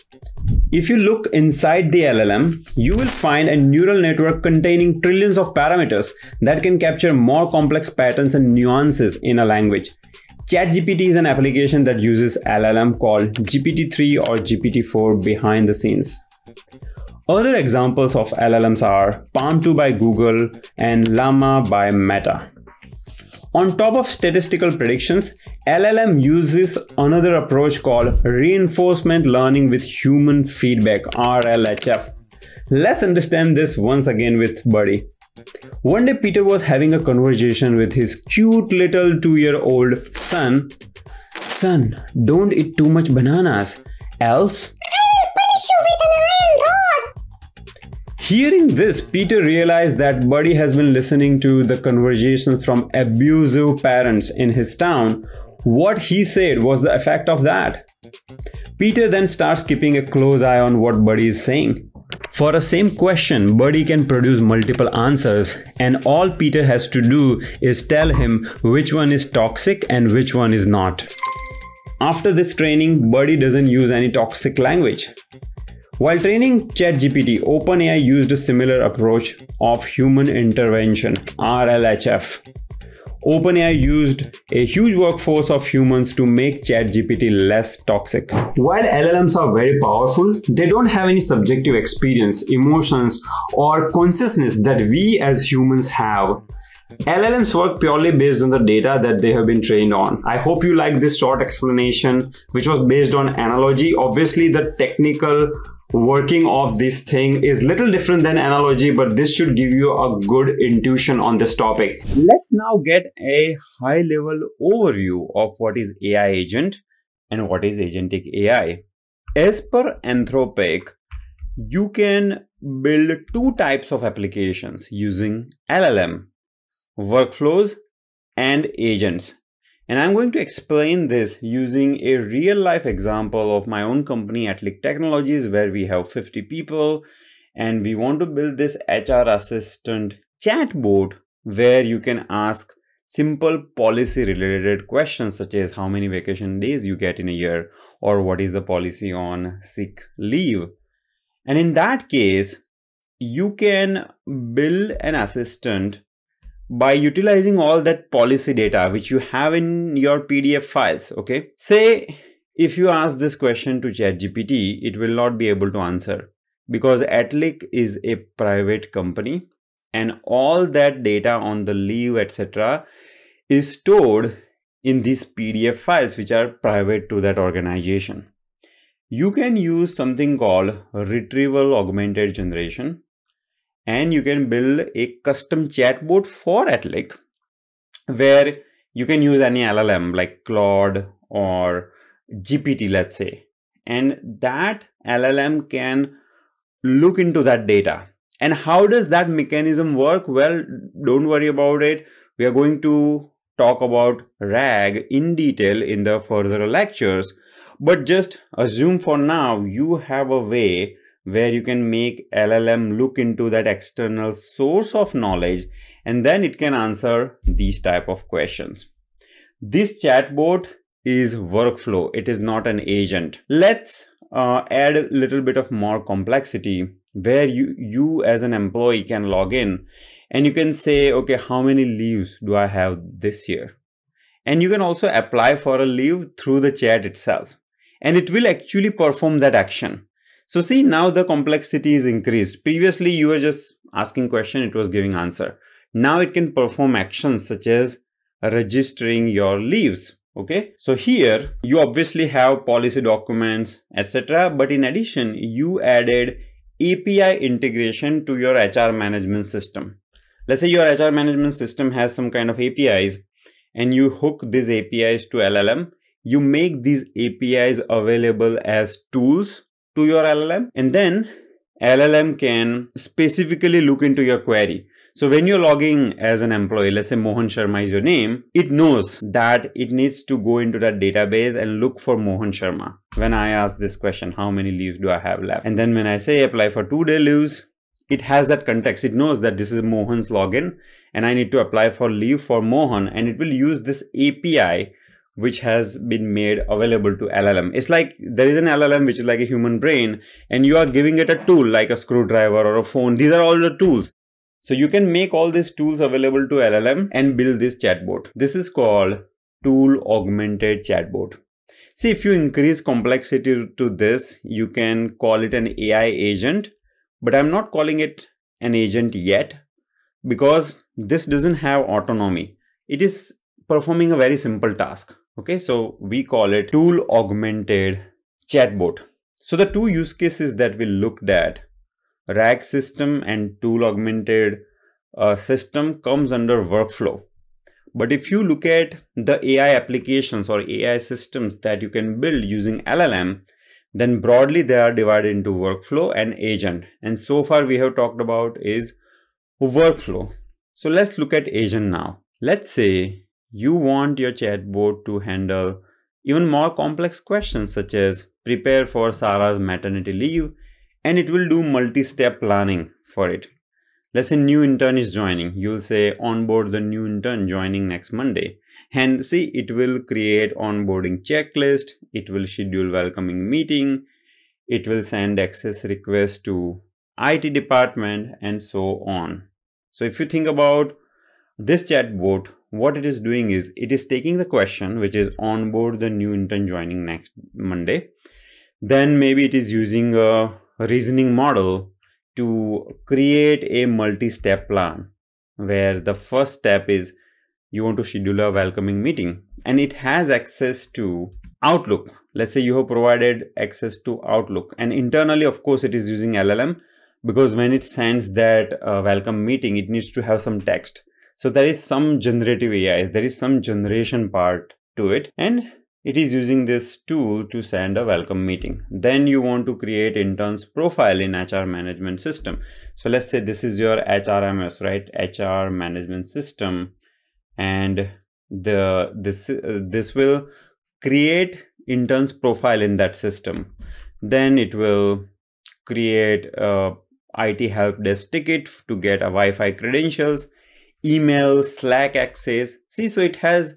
If you look inside the LLM, you will find a neural network containing trillions of parameters that can capture more complex patterns and nuances in a language. ChatGPT is an application that uses LLM called GPT-3 or GPT-4 behind the scenes. Other examples of LLMs are Palm 2 by Google and Llama by Meta. On top of statistical predictions, LLM uses another approach called reinforcement learning with human feedback, RLHF. Let's understand this once again with Buddy. One day Peter was having a conversation with his cute little 2-year-old son. "Son, don't eat too much bananas, else I'll punish you with an iron rod." Hearing this, Peter realized that Buddy has been listening to the conversations from abusive parents in his town. What he said was the effect of that. Peter then starts keeping a close eye on what Buddy is saying. For a same question, Buddy can produce multiple answers, and all Peter has to do is tell him which one is toxic and which one is not. After this training, Buddy doesn't use any toxic language. While training ChatGPT, OpenAI used a similar approach of human intervention, RLHF. OpenAI used a huge workforce of humans to make ChatGPT less toxic. While LLMs are very powerful, they don't have any subjective experience, emotions, or consciousness that we as humans have. LLMs work purely based on the data that they have been trained on. I hope you like this short explanation, which was based on analogy. Obviously, the technical working of this thing is little different than analogy, but this should give you a good intuition on this topic. Let's now get a high level overview of what is AI agent and what is agentic AI. As per Anthropic, you can build two types of applications using LLM: workflows and agents. And I'm going to explain this using a real life example of my own company, Atlic Technologies, where we have 50 people and we want to build this HR assistant chatbot where you can ask simple policy related questions such as how many vacation days you get in a year, or what is the policy on sick leave. And in that case, you can build an assistant by utilizing all that policy data which you have in your PDF files. Okay, say if you ask this question to ChatGPT, it will not be able to answer because Atlic is a private company and all that data on the leave, etc., is stored in these PDF files which are private to that organization. You can use something called retrieval augmented generation, and you can build a custom chatbot for Atlic where you can use any LLM like Claude or GPT, let's say, and that LLM can look into that data. And how does that mechanism work? Well, don't worry about it. We are going to talk about RAG in detail in the further lectures, but just assume for now you have a way where you can make LLM look into that external source of knowledge, and then it can answer these type of questions. This chatbot is workflow. It is not an agent. Let's add a little bit of more complexity where you as an employee can log in and you can say, okay, how many leaves do I have this year? And you can also apply for a leave through the chat itself, and it will actually perform that action. So see, now the complexity is increased. Previously, you were just asking question, it was giving answer. Now it can perform actions such as registering your leaves. Okay, so here you obviously have policy documents, etc. But in addition, you added API integration to your HR management system. Let's say your HR management system has some kind of APIs and you hook these APIs to LLM. You make these APIs available as tools to your LLM, and then LLM can specifically look into your query. So when you're logging as an employee, let's say Mohan Sharma is your name, it knows that it needs to go into that database and look for Mohan Sharma. When I ask this question, how many leaves do I have left? And then when I say apply for 2-day leaves, it has that context. It knows that this is Mohan's login and I need to apply for leave for Mohan, and it will use this API which has been made available to LLM. It's like there is an LLM which is like a human brain and you are giving it a tool like a screwdriver or a phone. These are all the tools. So you can make all these tools available to LLM and build this chatbot. This is called tool augmented chatbot. See, if you increase complexity to this, you can call it an AI agent, but I'm not calling it an agent yet because this doesn't have autonomy. It is performing a very simple task. Okay, so we call it tool augmented chatbot. So the two use cases that we looked at, RAG system and tool augmented system, comes under workflow. But if you look at the AI applications or AI systems that you can build using LLM, then broadly they are divided into workflow and agent. And so far we have talked about is workflow. So let's look at agent now. Let's say you want your chatbot to handle even more complex questions such as prepare for Sarah's maternity leave, and it will do multi-step planning for it. Let's say new intern is joining. You'll say onboard the new intern joining next Monday. And see, it will create onboarding checklist. It will schedule welcoming meeting. It will send access request to IT department and so on. So if you think about this chatbot, what it is doing is it is taking the question which is onboard the new intern joining next Monday. Then maybe it is using a reasoning model to create a multi-step plan where the first step is you want to schedule a welcoming meeting, and it has access to Outlook. Let's say you have provided access to Outlook, and internally of course it is using LLM because when it sends that welcome meeting, it needs to have some text. So there is some generative AI, there is some generation part to it, and it is using this tool to send a welcome meeting. Then you want to create intern's profile in HR management system. So let's say this is your HRMS, right? HR management system, and this will create intern's profile in that system. Then it will create a IT help desk ticket to get a Wi-Fi credentials, email, Slack access. See, so it has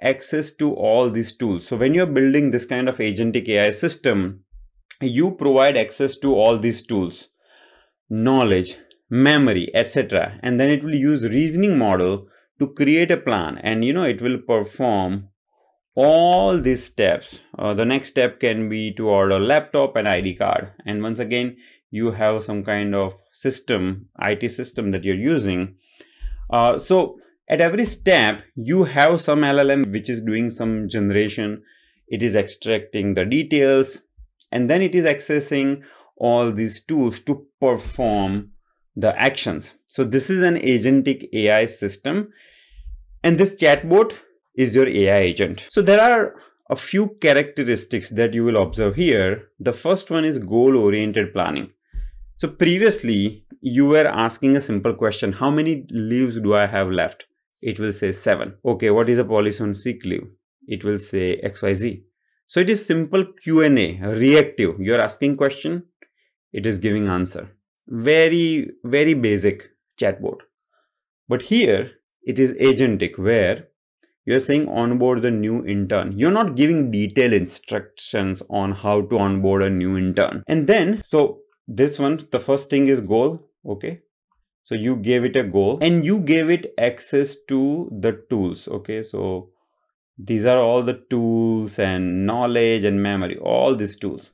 access to all these tools. So when you're building this kind of agentic AI system, you provide access to all these tools, knowledge, memory, etc. And then it will use reasoning model to create a plan, and it will perform all these steps. The next step can be to order laptop and ID card. And once again, you have some kind of system, IT system that you're using. So at every step, you have some LLM which is doing some generation. It is extracting the details, and then it is accessing all these tools to perform the actions. So this is an agentic AI system, and this chatbot is your AI agent. So there are a few characteristics that you will observe here. The first one is goal-oriented planning. So previously, you were asking a simple question: how many leaves do I have left? It will say 7. Okay, what is a policy on sick leave? It will say XYZ. So it is simple Q&A, reactive. You're asking question, it is giving answer. Very, very basic chatbot. But here, it is agentic, where you're saying onboard the new intern. You're not giving detailed instructions on how to onboard a new intern. And then, so this one, the first thing is goal. Okay. So you gave it a goal and you gave it access to the tools. Okay. So these are all the tools and knowledge and memory, all these tools.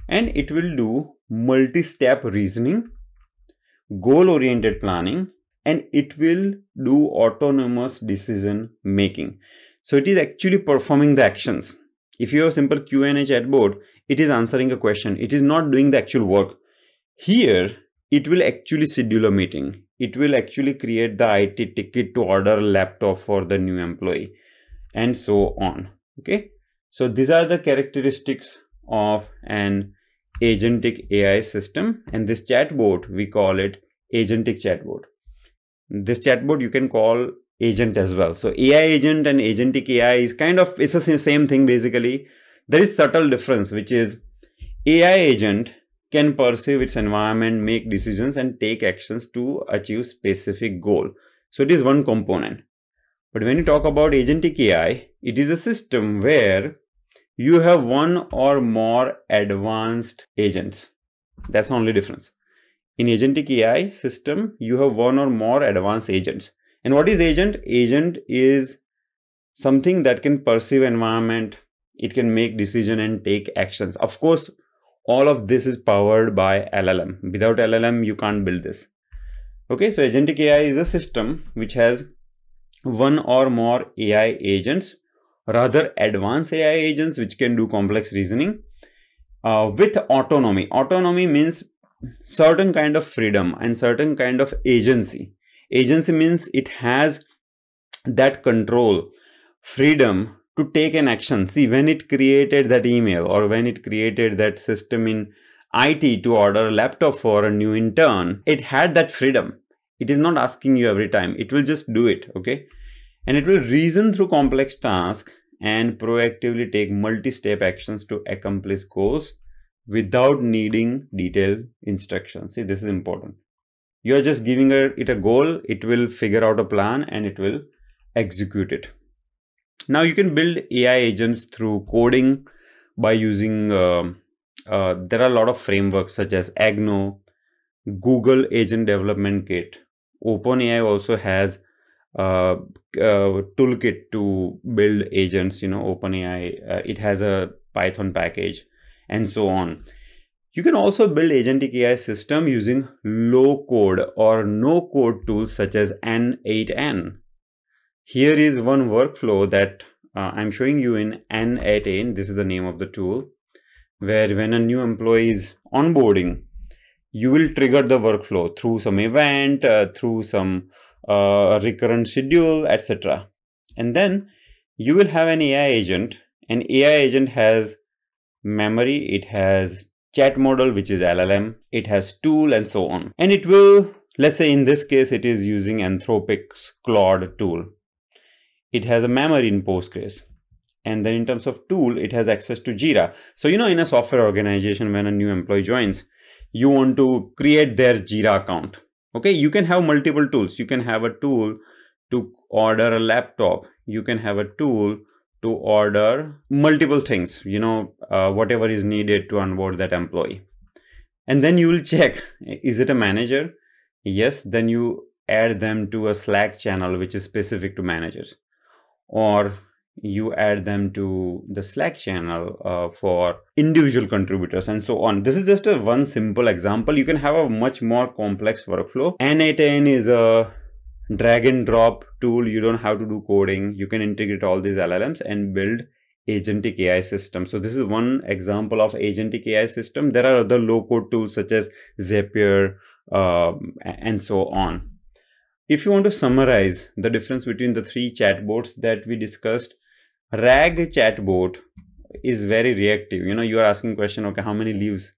And it will do multi-step reasoning, goal-oriented planning, and it will do autonomous decision making. So it is actually performing the actions. If you have a simple Q&A chatbot, it is answering a question. It is not doing the actual work. Here, it will actually schedule a meeting. It will actually create the IT ticket to order a laptop for the new employee, and so on. Okay. So these are the characteristics of an agentic AI system, and this chatbot, we call it agentic chatbot. This chatbot you can call agent as well. So AI agent and agentic AI is kind of, it's the same thing basically. There is subtle difference, which is AI agent can perceive its environment, make decisions, and take actions to achieve specific goal. So it is one component. But when you talk about agentic AI, it is a system where you have one or more advanced agents. That's the only difference. In agentic AI system, you have one or more advanced agents. And what is agent? Agent is something that can perceive environment. It can make decision and take actions. Of course, all of this is powered by LLM. Without LLM, you can't build this. Okay, so agentic AI is a system which has one or more AI agents, rather advanced AI agents which can do complex reasoning with autonomy. Autonomy means certain kind of freedom and certain kind of agency. Agency means it has that control, freedom to take an action. See, when it created that email or when it created that system in IT to order a laptop for a new intern, it had that freedom. It is not asking you every time. It will just do it. Okay. And it will reason through complex tasks and proactively take multi-step actions to accomplish goals without needing detailed instructions. See, this is important. You are just giving it a goal. It will figure out a plan and it will execute it. Now you can build AI agents through coding by using, there are a lot of frameworks such as Agno, Google Agent Development Kit. OpenAI also has a toolkit to build agents. OpenAI, it has a Python package and so on. You can also build agentic AI system using low code or no code tools such as N8N. Here is one workflow that I'm showing you in N8N. This is the name of the tool, where when a new employee is onboarding, you will trigger the workflow through some event, through some recurrent schedule, etc. And then you will have an AI agent. An AI agent has memory, it has chat model, which is LLM, it has tool and so on. And it will, let's say in this case, it is using Anthropic's Claude tool. It has a memory in Postgres. And then in terms of tool, it has access to Jira. So, in a software organization, when a new employee joins, you want to create their Jira account. Okay, you can have multiple tools. You can have a tool to order a laptop, you can have a tool to order multiple things, whatever is needed to onboard that employee. And then you will check, is it a manager? Yes, then you add them to a Slack channel which is specific to managers, or you add them to the Slack channel for individual contributors, and so on. This is just one simple example. You can have a much more complex workflow. N8N is a drag and drop tool. You don't have to do coding. You can integrate all these LLMs and build agentic AI system. So this is one example of agentic AI system. There are other low code tools such as Zapier and so on. If you want to summarize the difference between the three chatbots that we discussed, RAG chatbot is very reactive. You are asking question, okay, how many leaves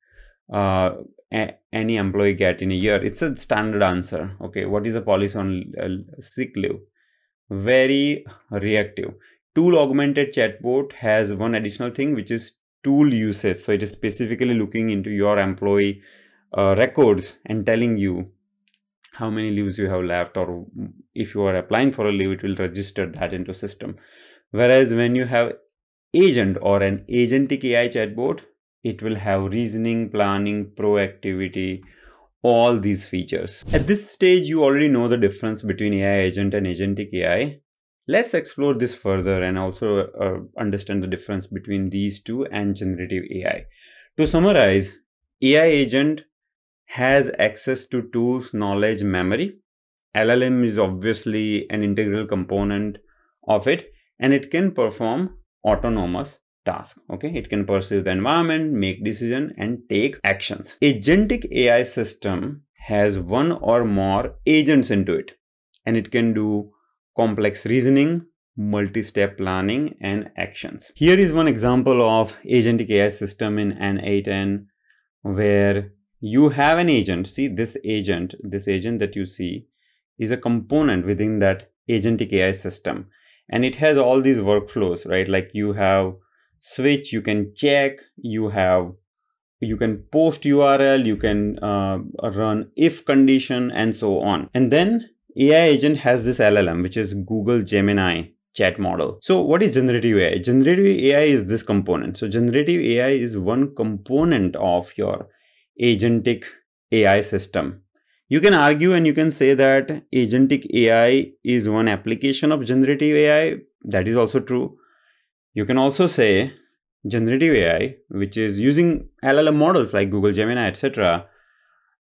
any employee get in a year? It's a standard answer. Okay, what is the policy on sick leave? Very reactive. Tool augmented chatbot has one additional thing, which is tool usage. So it is specifically looking into your employee records and telling you how many leaves you have left, or if you are applying for a leave, it will register that into system. Whereas when you have agent or an agentic AI chatbot, it will have reasoning, planning, proactivity, all these features. At this stage, you already know the difference between AI agent and agentic AI. Let's explore this further and also understand the difference between these two and generative AI. To summarize, AI agent has access to tools, knowledge, memory. LLM is obviously an integral component of it, and it can perform autonomous tasks. Okay, it can perceive the environment, make decisions, and take actions. Agentic AI system has one or more agents into it, and it can do complex reasoning, multi-step planning, and actions. Here is one example of agentic AI system in N8N, where you have an agent. See, this agent that you see is a component within that agentic AI system, and it has all these workflows, right? Like you have switch, you can check, you can post URL, you can run if condition, and so on. And then AI agent has this LLM, which is Google Gemini chat model. So what is generative AI? Generative AI is this component. So generative AI is one component of your agentic AI system. You can argue and you can say that agentic AI is one application of generative AI. That is also true. You can also say generative AI, which is using LLM models like Google Gemini, etc.,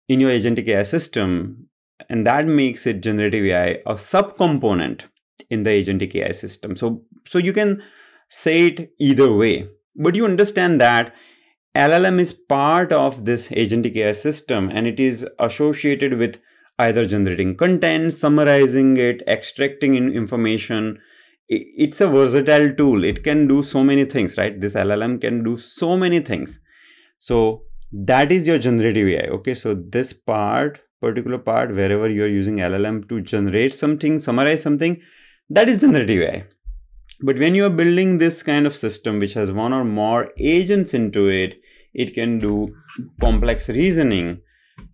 in your agentic AI system, and that makes it generative AI a subcomponent in the agentic AI system. So you can say it either way, but you understand that LLM is part of this agentic AI system, and it is associated with either generating content, summarizing it, extracting information. It's a versatile tool. It can do so many things, right? This LLM can do so many things. So that is your generative AI. Okay, so this particular part, wherever you're using LLM to generate something, summarize something, that is generative AI. But when you're building this kind of system which has one or more agents into it, it can do complex reasoning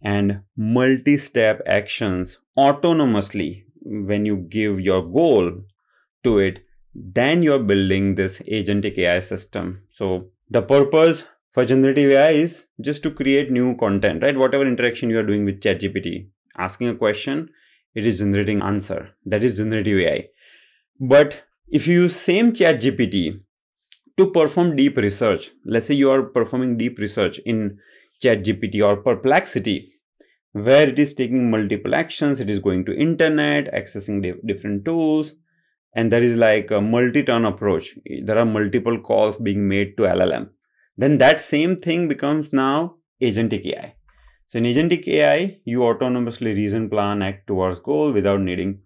and multi-step actions autonomously. When you give your goal to it, then you're building this agentic AI system. So the purpose for generative AI is just to create new content, right? Whatever interaction you are doing with ChatGPT, asking a question, it is generating answer. That is generative AI. But if you use same ChatGPT to perform deep research, let's say you are performing deep research in ChatGPT or Perplexity, where it is taking multiple actions, it is going to internet, accessing different tools, and there is like a multi-turn approach. There are multiple calls being made to LLM. Then that same thing becomes now agentic AI. So in agentic AI, you autonomously reason, plan, act towards goal without needing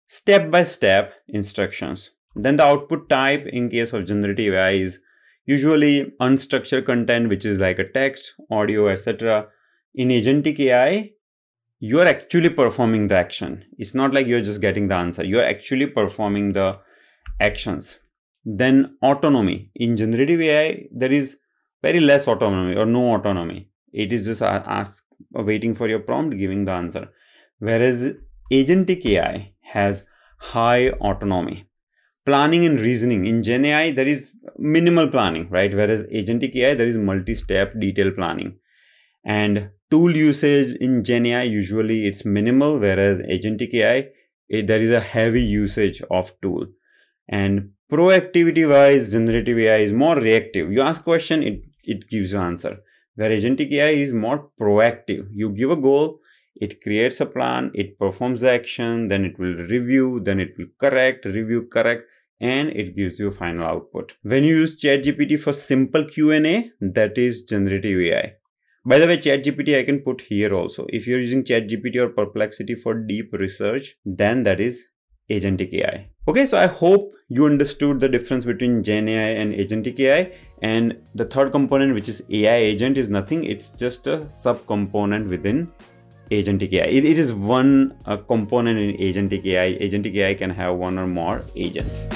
step-by-step instructions. Then the output type in case of generative AI is usually unstructured content, which is like a text, audio, etc. In agentic AI, you are actually performing the action. It's not like you're just getting the answer. You're actually performing the actions. Then autonomy. In generative AI, there is very less autonomy or no autonomy. It is just waiting for your prompt, giving the answer. Whereas agentic AI has high autonomy. Planning and reasoning. In Gen AI, there is minimal planning, right? Whereas Agentic AI, there is multi-step detailed planning. And tool usage in Gen AI, usually it's minimal, whereas Agentic AI, there is a heavy usage of tool. And proactivity wise, generative AI is more reactive. You ask question, it gives you answer. Where Agentic AI is more proactive. You give a goal, it creates a plan, it performs the action, then it will review, then it will correct, review, correct, and it gives you final output. When you use ChatGPT for simple Q&A, that is generative AI. By the way, ChatGPT I can put here also. If you're using ChatGPT or Perplexity for deep research, then that is Agentic AI. Okay, so I hope you understood the difference between Gen AI and Agentic AI. And the third component, which is AI agent, is nothing. It's just a sub-component within Agentic AI. It is one component in Agentic AI. Agentic AI can have one or more agents.